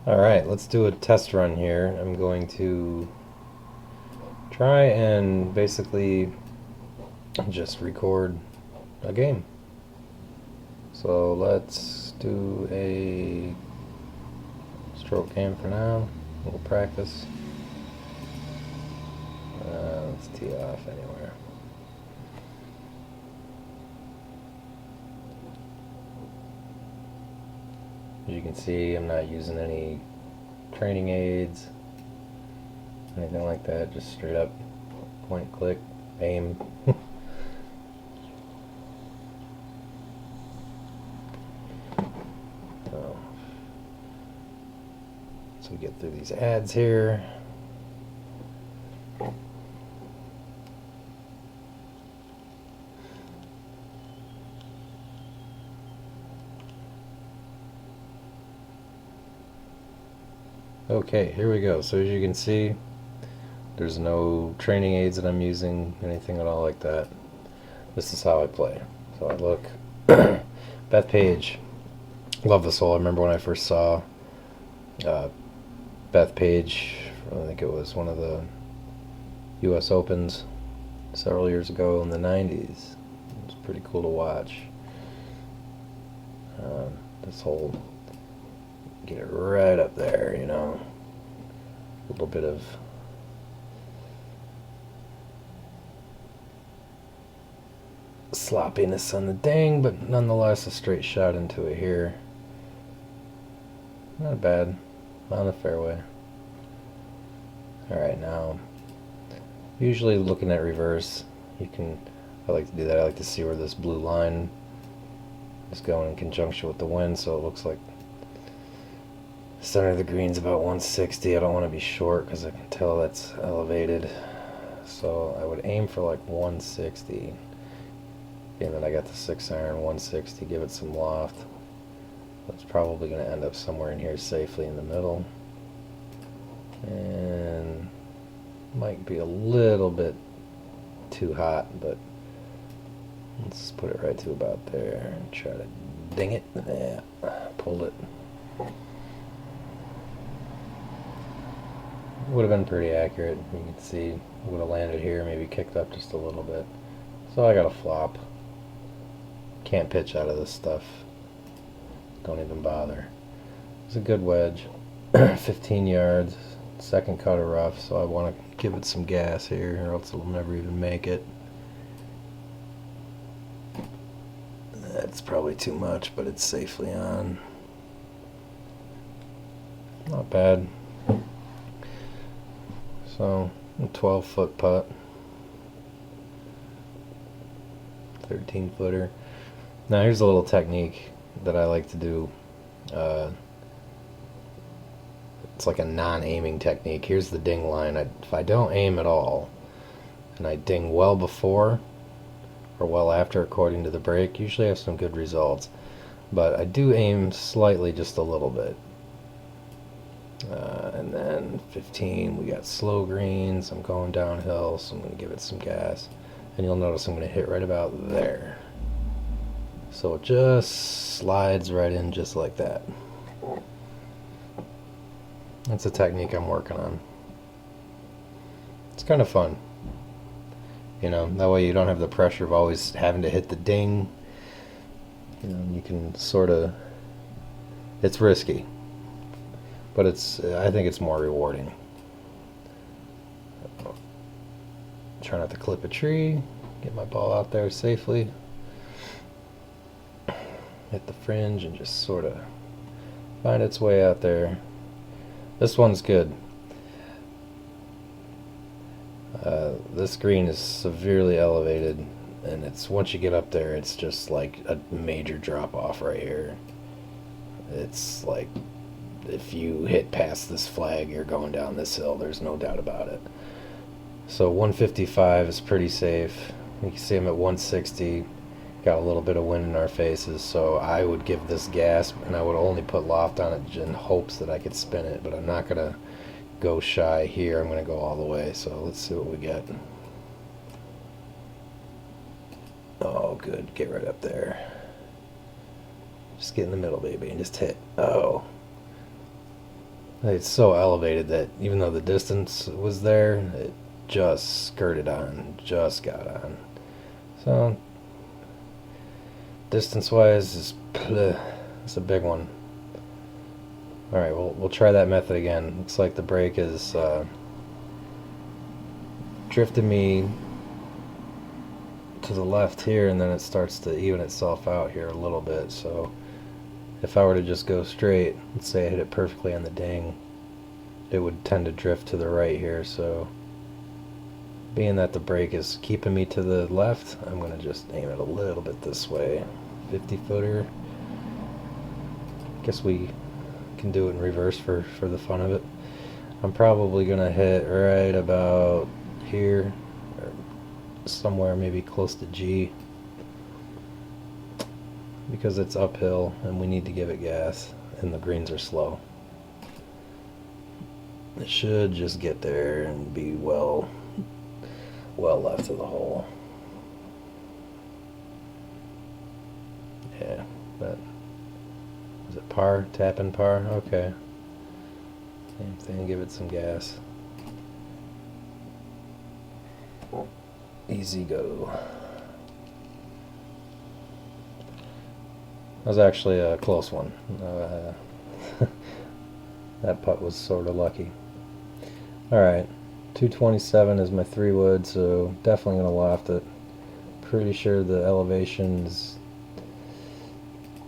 Alright, let's do a test run here. I'm going to try and basically just record a game. So let's do a stroke game for now. We'll practice. Let's tee off anywhere. As you can see, I'm not using any training aids, anything like that, just straight up point, click, aim. So we get through these ads here. Okay, here we go. So as you can see, there's no training aids that I'm using, anything at all like that. This is how I play. So I look. Beth Page. Love this hole. I remember when I first saw Beth Page, I think it was one of the US Opens several years ago in the 90s. It was pretty cool to watch. This hole, get it right up there, you know. A little bit of sloppiness on the ding, but nonetheless a straight shot into it here. Not bad. On the fairway. Alright, now usually looking at reverse, I like to do that. I like to see where this blue line is going in conjunction with the wind, so it looks like the center of the green's about 160. I don't want to be short because I can tell that's elevated, so I would aim for like 160. And then I got the 6-iron, 160, give it some loft. It's probably going to end up somewhere in here safely in the middle. And might be a little bit too hot, but let's put it right to about there and try to ding it. Yeah, pulled it. Would have been pretty accurate. You can see would have landed here, maybe kicked up just a little bit. So I got a flop. Can't pitch out of this stuff. Don't even bother. It's a good wedge. 15 yards. Second cut of rough, so I want to give it some gas here, or else it'll never even make it. That's probably too much, but it's safely on. Not bad. So, a 12-foot putt. 13-footer. Now here's a little technique that I like to do. It's like a non-aiming technique. Here's the ding line. If I don't aim at all, and I ding well before or well after according to the break, usually I have some good results. But I do aim slightly, just a little bit. And then 15, we got slow greens. I'm going downhill, so I'm going to give it some gas. And you'll notice I'm going to hit right about there. So it just slides right in just like that. That's a technique I'm working on. It's kind of fun. You know, that way you don't have the pressure of always having to hit the ding. You know, you can sort of... It's risky. But I think it's more rewarding. Try not to clip a tree. Get my ball out there safely. Hit the fringe and just sort of find its way out there. This one's good. This green is severely elevated, and once you get up there, it's just like a major drop off right here. It's like if you hit past this flag, you're going down this hill. There's no doubt about it. So 155 is pretty safe. You can see I'm at 160. Got a little bit of wind in our faces, so I would give this gas, and I would only put loft on it in hopes that I could spin it, but I'm not going to go shy here. I'm going to go all the way, so let's see what we get. Oh, good. Get right up there. Just get in the middle, baby, and just hit. Oh. It's so elevated that even though the distance was there, it just skirted on, just got on. So distance wise is it's a big one. Alright, we'll try that method again. Looks like the brake is drifting me to the left here, and then it starts to even itself out here a little bit. So if I were to just go straight, let's say I hit it perfectly on the ding, it would tend to drift to the right here. So being that the brake is keeping me to the left, I'm going to just aim it a little bit this way. 50-footer. Guess we can do it in reverse for the fun of it. I'm probably going to hit right about here, or somewhere maybe close to G, because it's uphill and we need to give it gas and the greens are slow. It should just get there and be well left of the hole. Yeah, that is it. Par, tapping par. Okay, same thing. Give it some gas. Easy go. That was actually a close one. That putt was sort of lucky. Alright, 227 is my 3-wood, so definitely going to loft it. Pretty sure the elevation's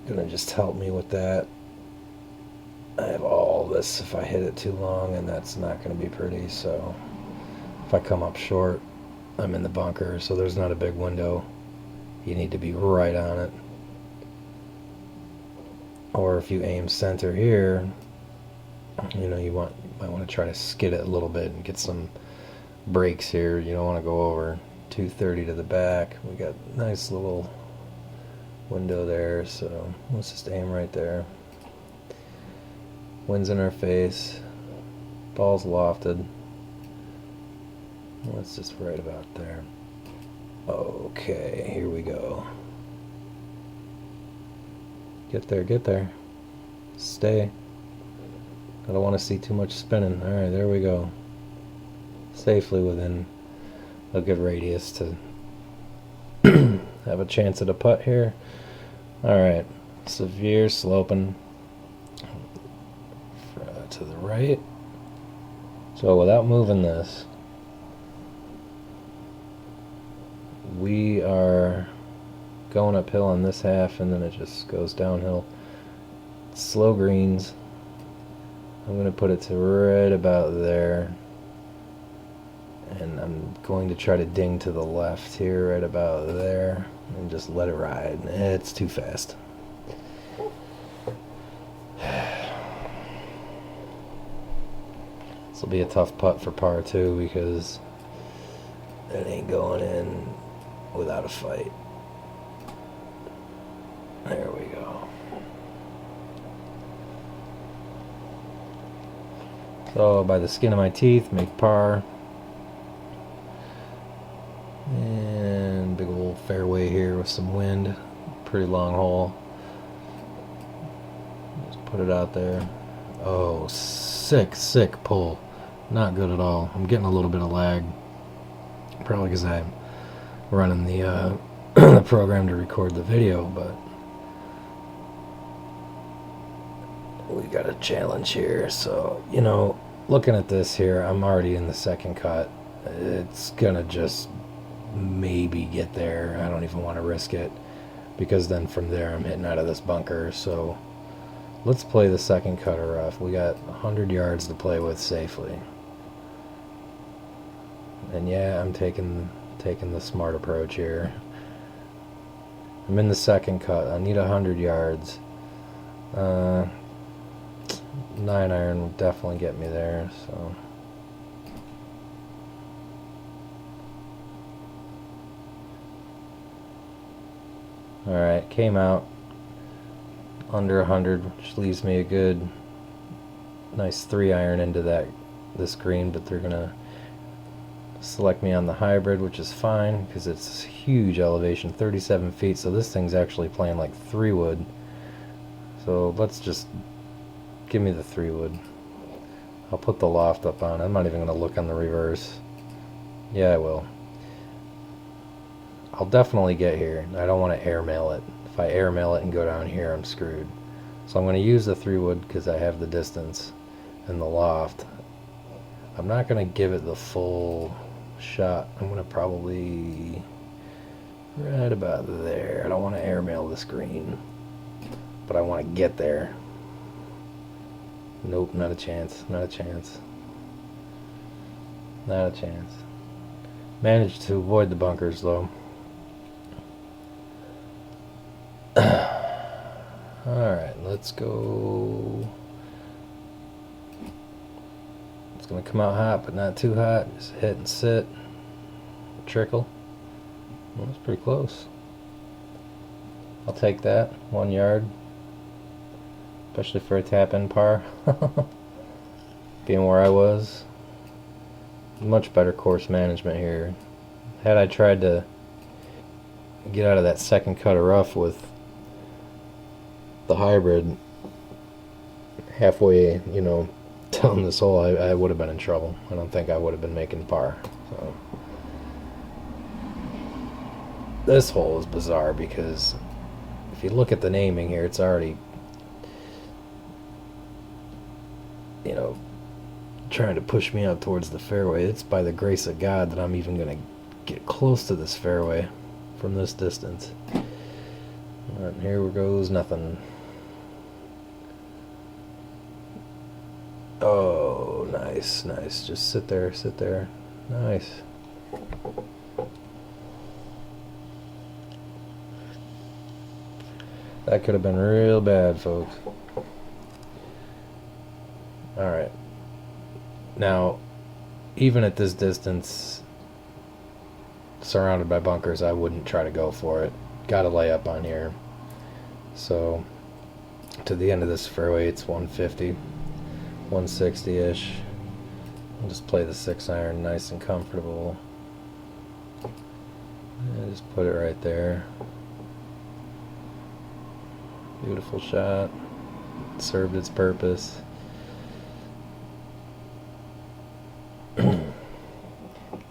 going to just help me with that. I have all this if I hit it too long, and that's not going to be pretty, so if I come up short, I'm in the bunker, so there's not a big window. You need to be right on it. Or if you aim center here, you know, you might want to try to skid it a little bit and get some breaks here. You don't want to go over 230 to the back. We got a nice little window there, so let's just aim right there. Wind's in our face, ball's lofted. Let's just right about there. Okay, here we go. Get there, get there. Stay. I don't want to see too much spinning. Alright, there we go. Safely within a good radius to have a chance at a putt here. Alright, severe sloping to the right. So without moving this, we are going uphill on this half, and then it just goes downhill. Slow greens. I'm going to put it to right about there, and I'm going to try to ding to the left here right about there and just let it ride. It's too fast. This will be a tough putt for par 2 because it ain't going in without a fight. There we go. So by the skin of my teeth, make par. And big old fairway here with some wind. Pretty long hole. Just put it out there. Oh, sick pull. Not good at all. I'm getting a little bit of lag. Probably because I'm running the the program to record the video, but we got a challenge here. So, you know, looking at this here, I'm already in the second cut. It's gonna just maybe get there. I don't even want to risk it, because then from there I'm hitting out of this bunker. So let's play the second cutter rough. We got 100 yards to play with safely. And yeah, I'm taking the smart approach here. I'm in the second cut. I need 100 yards. 9-iron will definitely get me there. So alright, came out under 100, which leaves me a good nice 3-iron into this green, but they're gonna select me on the hybrid, which is fine because it's huge elevation, 37 feet, so this thing's actually playing like 3-wood. So let's just give me the 3-wood. I'll put the loft up on. I'm not even going to look on the reverse. Yeah, I will. I'll definitely get here. I don't want to airmail it. If I airmail it and go down here, I'm screwed. So I'm going to use the 3-wood because I have the distance and the loft. I'm not going to give it the full shot. I'm going to probably right about there. I don't want to airmail this green, but I want to get there. Nope, not a chance. Not a chance. Not a chance. Managed to avoid the bunkers though. Alright, let's go. It's going to come out hot, but not too hot. Just hit and sit. Trickle. Well, that's pretty close. I'll take that. 1 yard. Especially for a tap-in par. Being where I was. Much better course management here. Had I tried to get out of that second cut of rough with the hybrid halfway, down this hole, I would have been in trouble. I don't think I would have been making par. So this hole is bizarre because if you look at the naming here, it's already, trying to push me out towards the fairway. It's by the grace of God that I'm even going to get close to this fairway from this distance. And here goes nothing. Oh, nice, nice. Just sit there, sit there. Nice. That could have been real bad, folks. Alright. Now, even at this distance, surrounded by bunkers, I wouldn't try to go for it. Got to lay up on here. So, to the end of this fairway, it's 150, 160-ish. I'll just play the 6-iron nice and comfortable. And just put it right there. Beautiful shot. It served its purpose.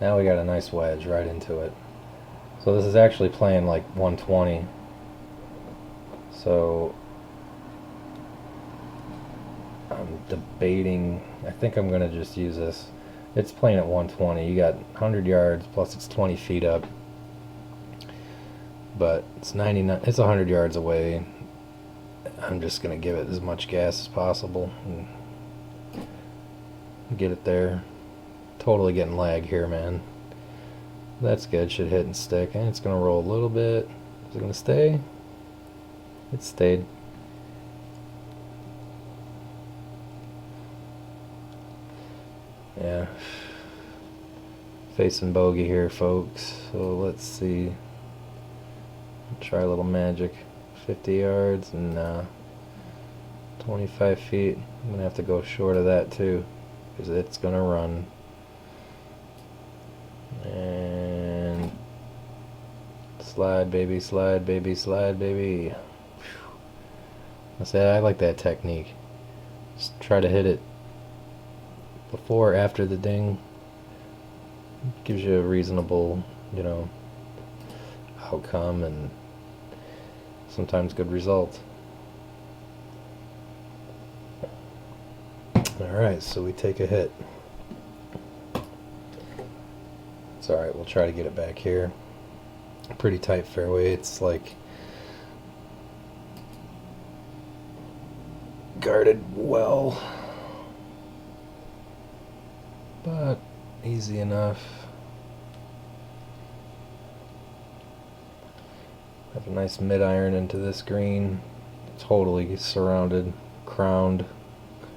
Now we got a nice wedge right into it. So this is actually playing like 120. So I'm debating. I think I'm going to just use this. It's playing at 120. You got 100 yards plus it's 20 feet up. But it's 99. It's 100 yards away. I'm just going to give it as much gas as possible and get it there. Totally getting lag here, man. That's good. Should hit and stick. And it's going to roll a little bit. Is it going to stay? It stayed. Yeah. Facing bogey here, folks. So let's see. Try a little magic. 50 yards and 25 feet. I'm going to have to go short of that too, because it's going to run. And slide, baby, slide, baby, slide, baby. I say I like that technique. Just try to hit it before or after the ding. Gives you a reasonable, outcome and sometimes good results. Alright, so we take a hit. It's alright, we'll try to get it back here. Pretty tight fairway. It's like guarded well, but easy enough. Have a nice mid-iron into this green. Totally surrounded, crowned.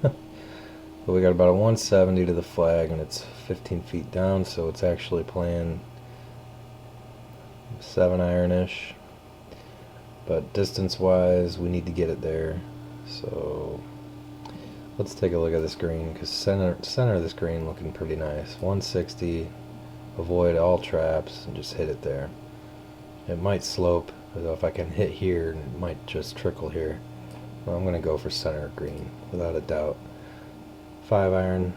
But we got about a 170 to the flag, and it's 15 feet down, so it's actually playing 7-iron-ish. But distance-wise, we need to get it there. So let's take a look at this green, because center of this green looking pretty nice. 160, avoid all traps, and just hit it there. It might slope, although if I can hit here, it might just trickle here. Well, I'm going to go for center green, without a doubt. If 5-iron.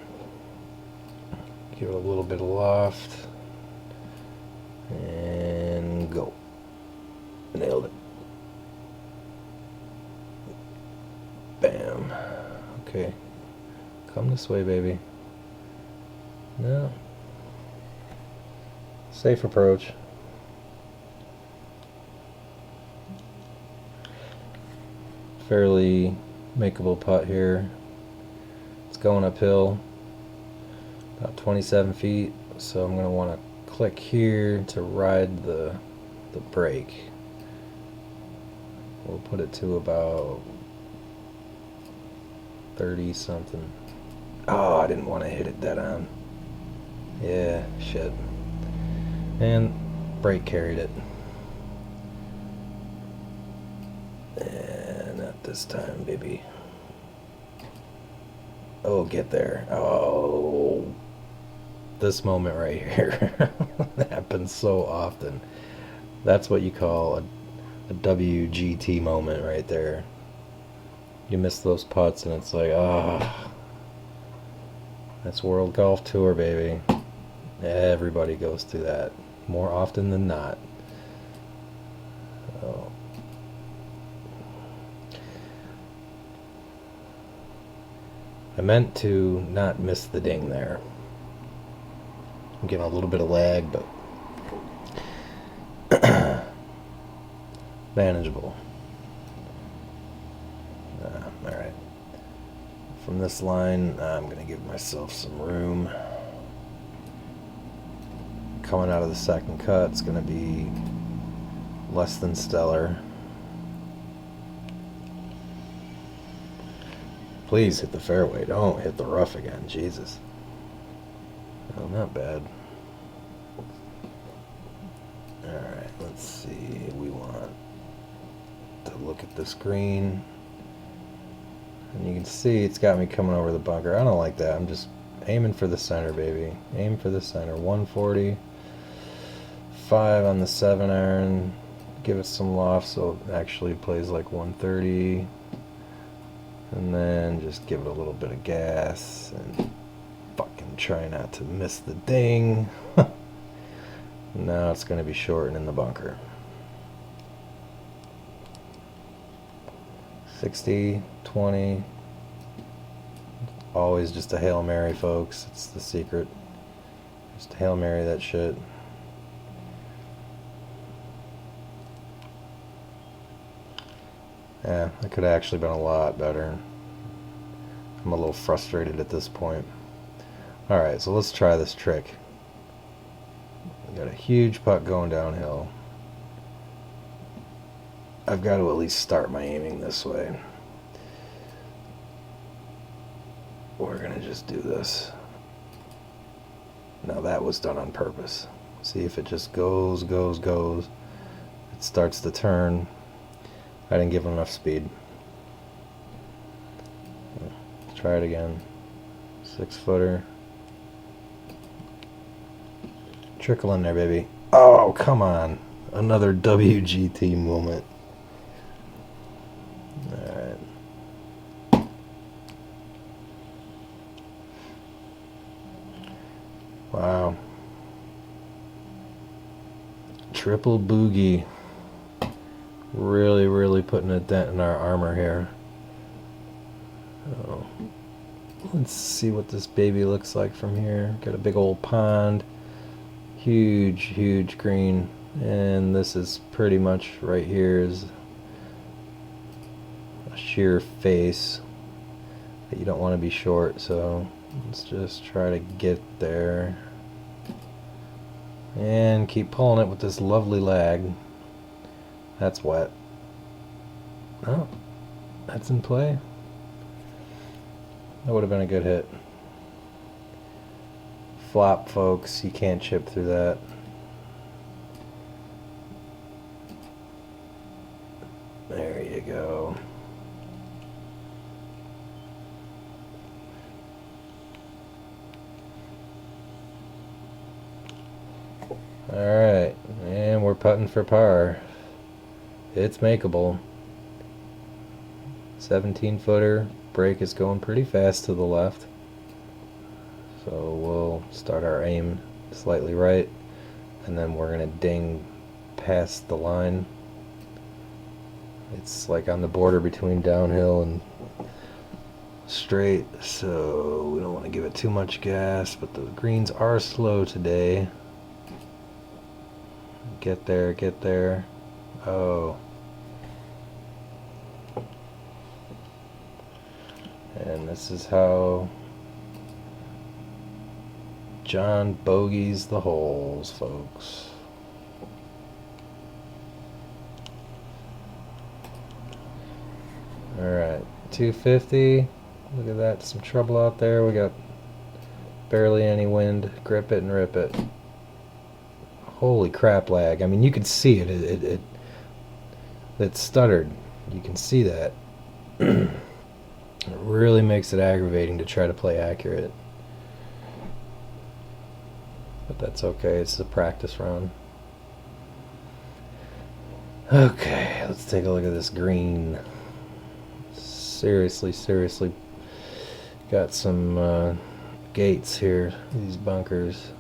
Give it a little bit of loft. And go. Nailed it. Bam. Okay. Come this way, baby. No. Safe approach. Fairly makeable putt here. It's going uphill about 27 feet, so I'm going to want to click here to ride the brake. We'll put it to about 30 something. Oh, I didn't want to hit it dead on. Yeah, shit. And brake carried it. And not this time, baby. Oh, get there. Oh, this moment right here happens so often. That's what you call a WGT moment right there. You miss those putts and it's like, ah, that's World Golf Tour, baby. Everybody goes through that more often than not. Oh. I meant to not miss the ding there. I'm getting a little bit of lag, but manageable. Alright. From this line, I'm going to give myself some room. Coming out of the second cut, it's going to be less than stellar. Please hit the fairway. Don't hit the rough again. Jesus. Oh, not bad. Alright, let's see. We want to look at this green. And you can see it's got me coming over the bunker. I don't like that. I'm just aiming for the center, baby. Aim for the center. 140. 5 on the 7-iron. Give it some loft so it actually plays like 130. And then just give it a little bit of gas and fucking try not to miss the ding. Now it's going to be short and in the bunker. 60, 20. Always just a Hail Mary, folks. It's the secret. Just Hail Mary that shit. Yeah, it could have actually been a lot better. I'm a little frustrated at this point. Alright, so let's try this trick. We got a huge putt going downhill. I've got to at least start my aiming this way. We're going to just do this. Now that was done on purpose. See if it just goes, goes, goes. It starts to turn. I didn't give it enough speed. Let's try it again. 6-footer. Trickle in there, baby. Oh, come on. Another WGT moment. Alright. Wow. Triple boogie. Really putting a dent in our armor here. Oh. Let's see what this baby looks like from here. Got a big old pond. Huge green. And this is pretty much right here is a sheer face that you don't want to be short, so let's just try to get there. And keep pulling it with this lovely lag. That's wet. Oh, that's in play. That would have been a good hit. Flop, folks. You can't chip through that. There you go. Alright, and we're putting for par. It's makeable. 17-footer. Break is going pretty fast to the left. So we'll start our aim slightly right, and then we're gonna ding past the line. It's like on the border between downhill and straight, so we don't want to give it too much gas, but the greens are slow today. Get there, get there. Oh. And this is how John bogeys the holes, folks. Alright, 250. Look at that, some trouble out there. We got barely any wind. Grip it and rip it. Holy crap lag. I mean, you can see it. It stuttered. You can see that. It really makes it aggravating to try to play accurate. But that's okay. It's a practice run. Okay, let's take a look at this green. Seriously got some gates here, these bunkers.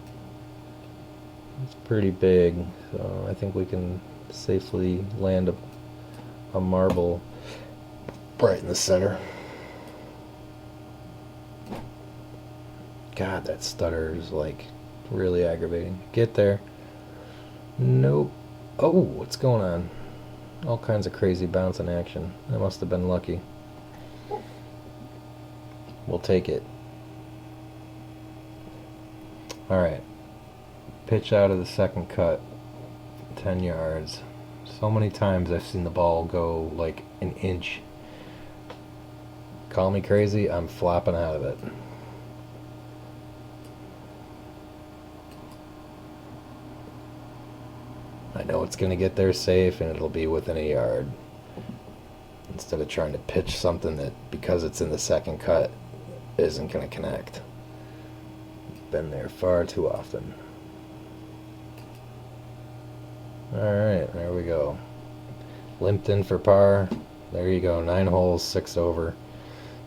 It's pretty big, so I think we can safely land a marble right in the center. God, that stutter is like really aggravating. Get there. Nope. Oh, what's going on? All kinds of crazy bouncing action. I must have been lucky. We'll take it. Alright. Pitch out of the second cut. 10 yards. So many times I've seen the ball go like an inch. Call me crazy, I'm flopping out of it. I know it's going to get there safe and it'll be within a yard. Instead of trying to pitch something that, because it's in the second cut, isn't going to connect. Been there far too often. Alright, there we go. Limped in for par. There you go, 9 holes, 6 over.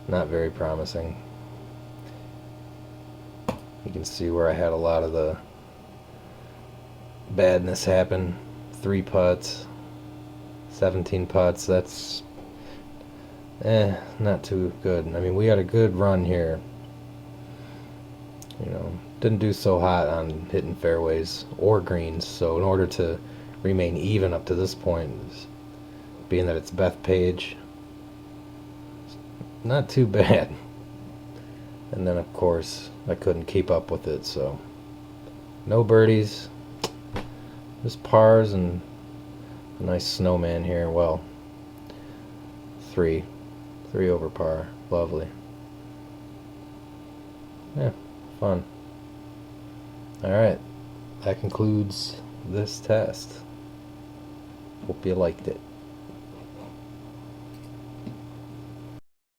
Not very promising. You can see where I had a lot of the badness happen. 3 putts, 17 putts. That's not too good. I mean, we had a good run here. You know, didn't do so hot on hitting fairways or greens. So in order to remain even up to this point, being that it's Bethpage, not too bad. And then of course I couldn't keep up with it, so no birdies. Just pars and a nice snowman here. Well, 3 over par. Lovely. Yeah, fun. Alright, that concludes this test. Hope you liked it.